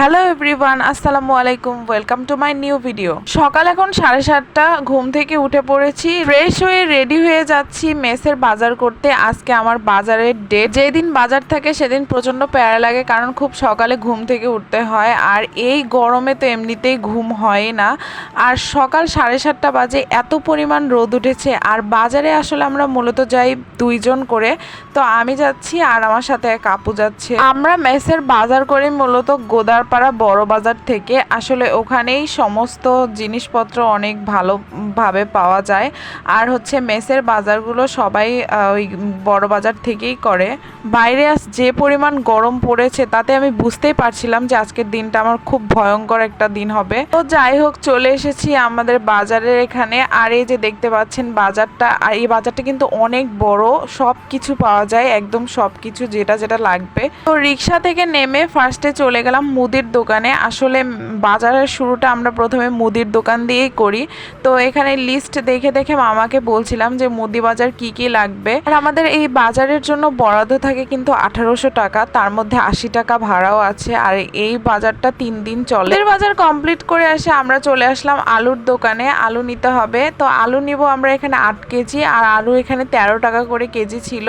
Hello everyone, আসসালামু আলাইকুম। Welcome to my new video. সকাল এখন 7:30, ঘুম থেকে উঠে পড়েছি, ফ্রেশ হয়ে রেডি হয়ে যাচ্ছি মেসের বাজার করতে। আজকে আমার বাজারের ডেট। যেদিন বাজার থাকে সেদিন প্রচন্ড প্যারা লাগে, কারণ খুব সকালে ঘুম থেকে উঠতে হয়, আর এই গরমে তো এমনিতেই ঘুম হয় না। আর সকাল 7:30 বাজে, এত পরিমাণ রোদ উঠেছে। আর বাজারে আসলে আমরা মূলত যাই দুইজন করে, তো আমি যাচ্ছি আর আমার সাথে এক আপু যাচ্ছে। আমরা মেসের বাজার করি মূলত গোদারপাড়া বড় বাজার থেকে। আসলে ওখানেই সমস্ত জিনিসপত্র অনেক ভালোভাবে পাওয়া যায়। আর হচ্ছে মেসের বাজারগুলো সবাই ওই বড় বাজার থেকেই করে। বাইরে যে পরিমাণ গরম পড়েছে তাতে আমি বুঝতেই পারছিলাম যে আজকের দিনটা আমার খুব ভয়ঙ্কর একটা দিন হবে। তো যাই হোক, চলে এসেছি আমাদের বাজারের এখানে। আর এই যে দেখতে পাচ্ছেন বাজারটা, আর এই বাজারটা কিন্তু অনেক বড়, সব কিছু পাওয়া যায়, একদম সব কিছু যেটা যেটা লাগবে। তো রিক্সা থেকে নেমে ফার্স্টে চলে গেলাম মুদির দোকানে। আসলে বাজারের শুরুটা আমরা প্রথমে মুদির দোকান দিয়েই করি। তো এখানে লিস্ট দেখে দেখে মামাকে বলছিলাম যে মুদি বাজার কি কি লাগবে। আর আমাদের এই বাজারের জন্য বরাদ্দ থাকে কিন্তু 1800 টাকা, তার মধ্যে 80 টাকা ভাড়াও আছে। আর এই বাজারটা 3 দিন চলে। বাজার কমপ্লিট করে আসে আমরা চলে আসলাম আলুর দোকানে। আলু নিতে হবে, তো আলু নিব আমরা এখানে 8 কেজি, আর আলু এখানে 13 টাকা করে কেজি ছিল।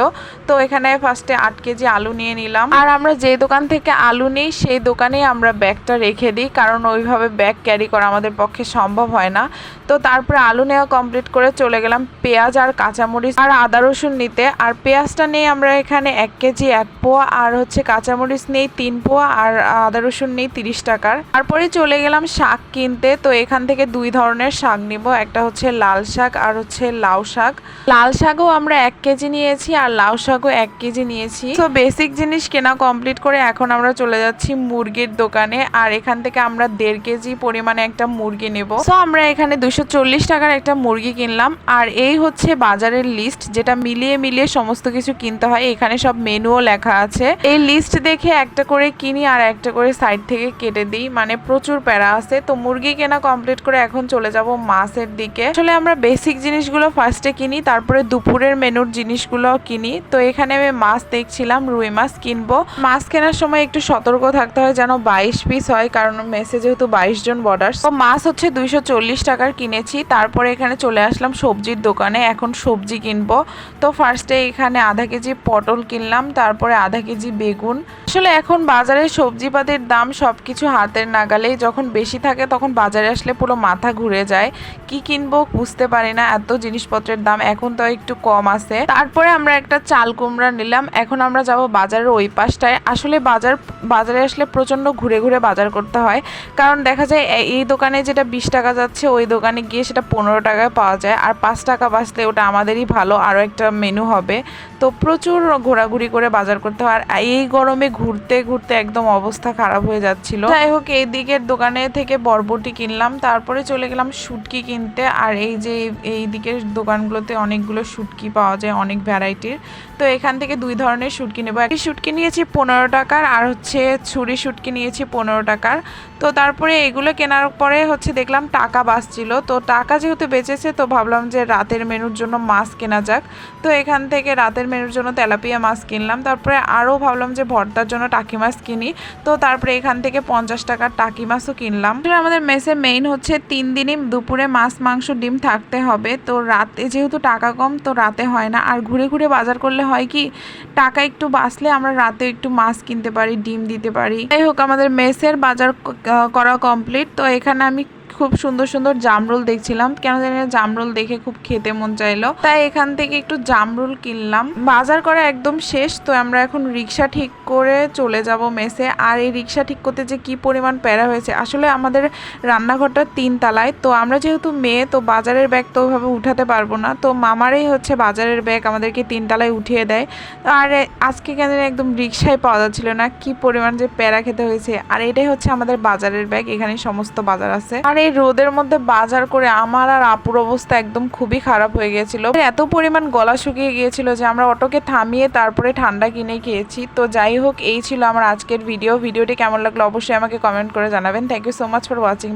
তো এখানে ফার্স্টে 8 কেজি আলু নিয়ে নিলাম। আর আমরা যে দোকান থেকে আলু নিই সেই দোকানেই আমরা ব্যাগটা রেখে দিই, কারণ ওইভাবে ব্যাগ ক্যারি করা আমাদের পক্ষে সম্ভব হয় না। তো তারপরে আলু নেওয়া কমপ্লিট করে চলে গেলাম পেঁয়াজ আর কাঁচামরিচ আর আদা রসুন নিতে। আর পেঁয়াজটা নেই আমরা এখানে 1 কেজি 1 পোয়া, আর হচ্ছে কাঁচামরিচ নেই 3 পোয়া, আর আদা রসুন নেই 30 টাকার। তারপরে চলে গেলাম শাক কিনতে। তো এখান থেকে 2 ধরনের শাক নিব, একটা হচ্ছে লাল শাক আর হচ্ছে লাউ শাক। লাল শাকও আমরা 1 কেজি নিয়েছি, আর লাউ শাকও 1 কেজি নিয়েছি। তো বেসিক জিনিস কেনা কমপ্লিট করে এখন আমরা চলে যাচ্ছি মুরগির দোকানে। আর এখান থেকে আমরা 1.5 কেজি পরিমাণে একটা মুরগি নেব। তো আমরা এখানে 240 টাকার একটা মুরগি কিনলাম। আর এই হচ্ছে বাজারের লিস্ট, যেটা মিলিয়ে মিলিয়ে সমস্ত কিছু কিনতে হয়। এখানে সব মেনুও লেখা আছে। এই লিস্ট দেখে একটা করে কিনি আর একটা করে সাইড থেকে কেটে দিই, মানে প্রচুর প্যারা আছে। তো মুরগি কেনা কমপ্লিট করে এখন চলে যাব মাছের দিকে। আসলে আমরা বেসিক জিনিসগুলো ফার্স্টে কিনি, তারপরে দুপুরের মেনুর জিনিসগুলো কিনি। তো এখানে আমি মাছ দেখছিলাম, রুই মাছ কিনবো। মাছ কেনার সময় একটু সতর্ক থাকতে হয় যেন 22 পিস হয়, কারণ মেসে যেহেতু 22 জন বর্ডার। তো মাছ হচ্ছে 240 টাকার কিনেছি। তারপরে এখানে চলে আসলাম সবজির দোকানে, এখন সবজি কিনবো। তো ফার্স্টে এখানে আধা কেজি পটল কিনলাম, তারপরে আধা কেজি বেগুন। আসলে এখন বাজারে সবজিপাতির দাম সবকিছু হাতের নাগালেই, যখন বেশি থাকে তখন বাজারে আসলে পুরো মাথা ঘুরে যায়, কি কিনবো বুঝতে পারি না, এত জিনিসপত্রের দাম। এখন তো একটু কম আছে। তারপরে আমরা একটা চাল কুমড়া নিলাম। এখন আমরা যাব বাজারের ওই পাশটায়। আসলে বাজারে আসলে প্রচন্ড ঘুরে ঘুরে বাজার করতে হয়, কারণ দেখা যায় এই দোকানে যেটা 20 টাকা যাচ্ছে ওই দোকানে গিয়ে সেটা 15 টাকায় পাওয়া যায়। আর 5 টাকা বাঁচলে ওটা আমাদেরই ভালো, আরও একটা মেনু হবে। তো প্রচুর ঘোরাঘুরি করে বাজার করতে হয়। আর এই গরমে ঘুরতে ঘুরতে একদম অবস্থা খারাপ হয়ে যাচ্ছিল। যাই হোক, এই দিকের দোকানে থেকে বরবটি কিনলাম, তারপরে চলে গেলাম শুটকি কিনতে। আর এই যে এই দিকের দোকানগুলোতে অনেকগুলো শুটকি পাওয়া যায়, অনেক ভ্যারাইটির। তো এখান থেকে 2 ধরনের শুটকি নেবো। একটি শুটকি নিয়েছি 15 টাকার, আর হচ্ছে ছুরি শুটকি নিয়েছি 15 টাকার। তো তারপরে এগুলো কেনার পরে হচ্ছে দেখলাম টাকা বাঁচছিল। তো টাকা যেহেতু বেঁচেছে, তো ভাবলাম যে রাতের মেনুর জন্য মাছ কেনা যাক। তো এখান থেকে রাতের মেনুর জন্য তেলাপিয়া মাছ কিনলাম। তারপরে আরও ভাবলাম যে ভর্তার জন্য টাকি মাছ কিনি। তো তারপরে এখান থেকে 50 টাকার টাকি মাছও কিনলাম। আমাদের মেসে মেইন হচ্ছে 3 দিনই দুপুরে মাছ মাংস ডিম থাকতে হবে। তো রাতে যেহেতু টাকা কম, তো রাতে হয় না। আর ঘুরে ঘুরে বাজার করলে হয় কি, টাকা একটু বাঁচলে আমরা রাতে একটু মাছ কিনতে পারি, ডিম দিতে পারি। যাই হোক, আমাদের মেসের বাজার করা কমপ্লিট। তো এখানে আমি খুব সুন্দর সুন্দর জামরুল দেখছিলাম, কেন জানি না জামরুল দেখে খুব খেতে মন চাইলো, তাই এখান থেকে একটু জামরুল কিনলাম। বাজার করা একদম শেষ। তো আমরা এখন রিক্সা ঠিক করে চলে যাব মেসে। আর এই রিক্সা ঠিক করতে যে কি পরিমাণ প্যারা হয়েছে। আসলে আমাদের রান্নাঘরটা 3 তলায়, তো আমরা যেহেতু মেয়ে, তো বাজারের ব্যাগ তো ওইভাবে উঠাতে পারবো না। তো মামারাই হচ্ছে বাজারের ব্যাগ আমাদেরকে 3 তলায় উঠিয়ে দেয়। আর আজকে কেন একদম রিক্সায় পাওয়া যাচ্ছিল না, কি পরিমাণ যে প্যারা খেতে হয়েছে। আর এটাই হচ্ছে আমাদের বাজারের ব্যাগ, এখানে সমস্ত বাজার আছে। আর এই রোদের মধ্যে বাজার করে আমার আর আপুর অবস্থা একদম খুবই খারাপ হয়ে গিয়েছিল। এত পরিমাণ গলা শুকিয়ে গিয়েছিল যে আমরা অটোকে থামিয়ে তারপরে ঠান্ডা কিনে খেয়েছি। তো যাই হোক, এই ছিল আমার আজকের ভিডিওটি কেমন লাগলো অবশ্যই আমাকে কমেন্ট করে জানাবেন। Thank you so much for watching.